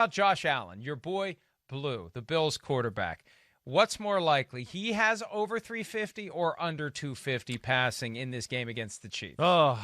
About Josh Allen, your boy Blue, the Bills quarterback. What's more likely? He has over 350 or under 250 passing in this game against the Chiefs. Oh,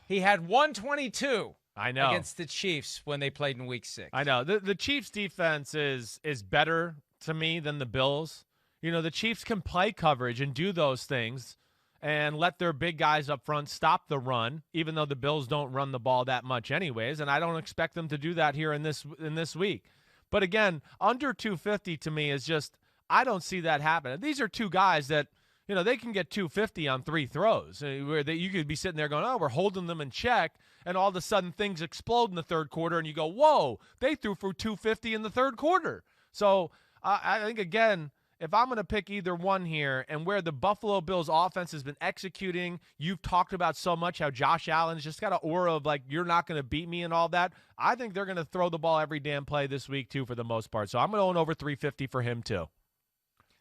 He had 122 I know. against the Chiefs when they played in Week 6. I know. The Chiefs' defense is better to me than the Bills. You know, the Chiefs can play coverage and do those things and let their big guys up front stop the run, even though the Bills don't run the ball that much anyways, and I don't expect them to do that here in this week. But again, under 250 to me is just, I don't see that happening. These are two guys that, you know, they can get 250 on 3 throws, where you could be sitting there going, oh, we're holding them in check, and all of a sudden things explode in the third quarter, and you go, whoa, they threw for 250 in the third quarter. So I think, again, if I'm going to pick either one here, and where the Buffalo Bills offense has been executing, you've talked about so much how Josh Allen's just got an aura of, like, you're not going to beat me and all that. I think they're going to throw the ball every damn play this week, too, for the most part. So I'm going over 350 for him, too.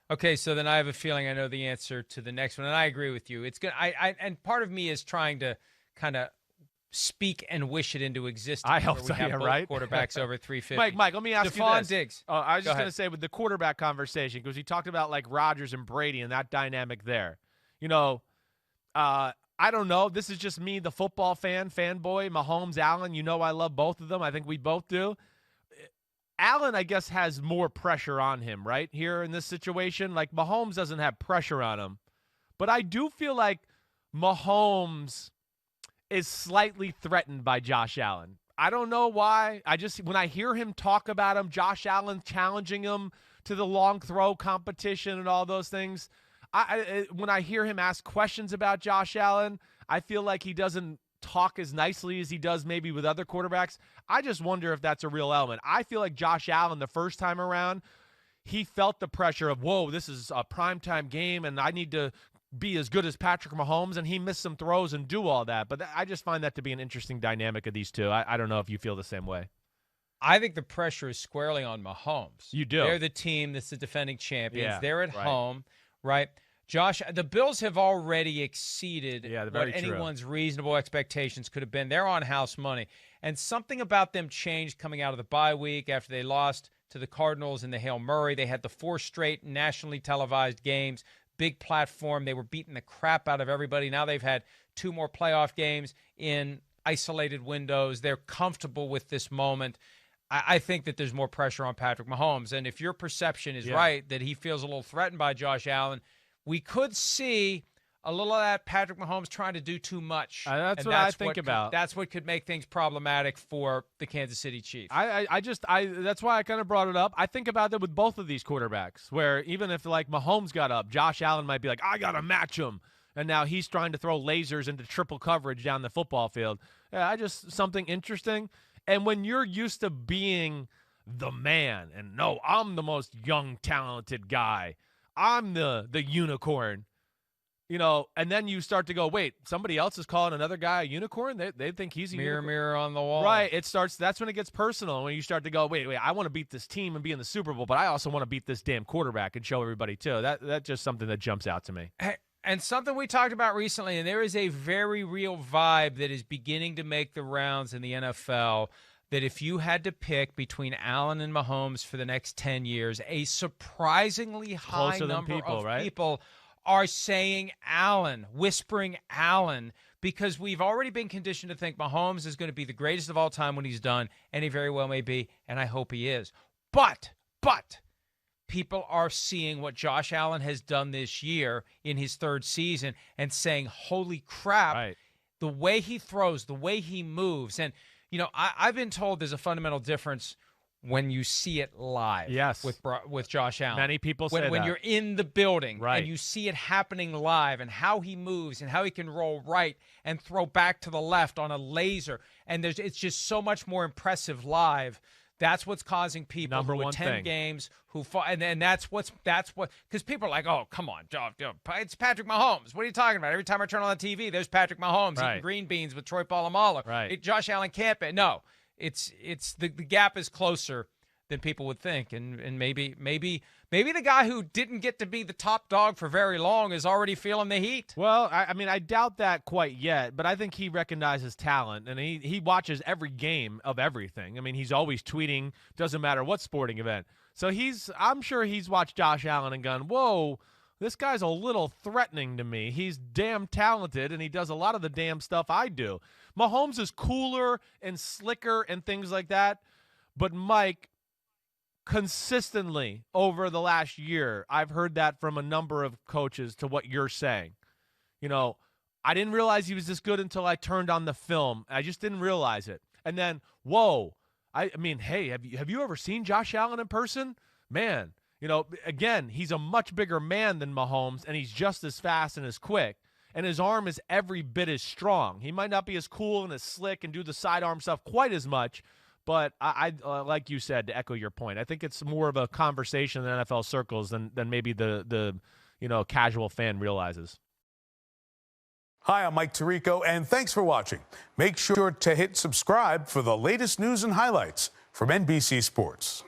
Okay, so then I have a feeling I know the answer to the next one, and I agree with you. It's good. And part of me is trying to kind of speak and wish it into existence. I hope so, we have yeah, both right? quarterbacks over 350. Mike, let me ask you Stephon this. Diggs. Oh, I was just Go going to ahead. say with the quarterback conversation, because he talked about like Rodgers and Brady and that dynamic there. You know, I don't know. This is just me, the football fanboy, Mahomes, Allen. You know I love both of them. I think we both do. Allen, I guess, has more pressure on him, right, here in this situation. Like, Mahomes doesn't have pressure on him. But I do feel like Mahomes is slightly threatened by Josh Allen. I don't know why. When I hear him talk about him, Josh Allen challenging him to the long throw competition and all those things, when I hear him ask questions about Josh Allen, I feel like he doesn't talk as nicely as he does maybe with other quarterbacks. I just wonder if that's a real element. I feel like Josh Allen, the first time around, he felt the pressure of, whoa, this is a primetime game, and I need to be as good as Patrick Mahomes, and he missed some throws and do all that. But I just find that to be an interesting dynamic of these two. I don't know if you feel the same way. I think the pressure is squarely on Mahomes. You do. They're the team that's the defending champions. Yeah, They're at right. home, right? Josh, the Bills have already exceeded what very true. anyone's reasonable expectations could have been. They're on house money. And something about them changed coming out of the bye week after they lost to the Cardinals in the Hail Murray. They had the 4 straight nationally televised games, big platform. They were beating the crap out of everybody. Now they've had 2 more playoff games in isolated windows. They're comfortable with this moment. I think that there's more pressure on Patrick Mahomes. And if your perception is right, that he feels a little threatened by Josh Allen, we could see a little of that Patrick Mahomes trying to do too much. That's what I think about. That's what could make things problematic for the Kansas City Chiefs. That's why I kind of brought it up. I think about that with both of these quarterbacks, where even if like Mahomes got up, Josh Allen might be like, I got to match him. And now he's trying to throw lasers into triple coverage down the football field. Yeah, something interesting. And when you're used to being the man, and no, I'm the most young, talented guy, I'm the unicorn, you know, and then you start to go, wait, somebody else is calling another guy a unicorn? They think he's a unicorn. Mirror on the wall. Right. That's when it gets personal, when you start to go, wait, I want to beat this team and be in the Super Bowl, but I also want to beat this damn quarterback and show everybody too. That's just something that jumps out to me. And something we talked about recently, and there is a very real vibe that is beginning to make the rounds in the NFL, that if you had to pick between Allen and Mahomes for the next 10 years, a surprisingly high number of people are saying Allen, whispering Allen, because we've already been conditioned to think Mahomes is going to be the greatest of all time when he's done, and he very well may be, and I hope he is. But people are seeing what Josh Allen has done this year in his 3rd season and saying, holy crap, the way he throws, the way he moves. And, you know, I've been told there's a fundamental difference when you see it live with Josh Allen. Many people say that. When you're in the building and you see it happening live and how he moves and how he can roll right and throw back to the left on a laser. And it's just so much more impressive live. That's what's causing people who attend games and that's what because people are like, oh, come on, it's Patrick Mahomes. What are you talking about? Every time I turn on the TV, there's Patrick Mahomes eating green beans with Troy Polamalu. Right. Josh Allen can't be. No, it's the gap is closer than people would think. And maybe the guy who didn't get to be the top dog for very long is already feeling the heat. Well, I mean, I doubt that quite yet, but I think he recognizes talent, and he watches every game of everything. I mean, he's always tweeting, doesn't matter what sporting event. So I'm sure he's watched Josh Allen and gone, whoa, this guy's a little threatening to me. He's damn talented, and he does a lot of the damn stuff I do. Mahomes is cooler and slicker and things like that, but Mike, consistently over the last year, I've heard that from a number of coaches to what you're saying. You know, I didn't realize he was this good until I turned on the film. I just didn't realize it. And then, whoa, I mean, hey, have you ever seen Josh Allen in person? Man, you know, again, he's a much bigger man than Mahomes, and he's just as fast and as quick. And his arm is every bit as strong. He might not be as cool and as slick and do the sidearm stuff quite as much, but I like you said, to echo your point, I think it's more of a conversation in NFL circles than maybe the casual fan realizes. Hi, I'm Mike Tirico, and thanks for watching. Make sure to hit subscribe for the latest news and highlights from NBC Sports.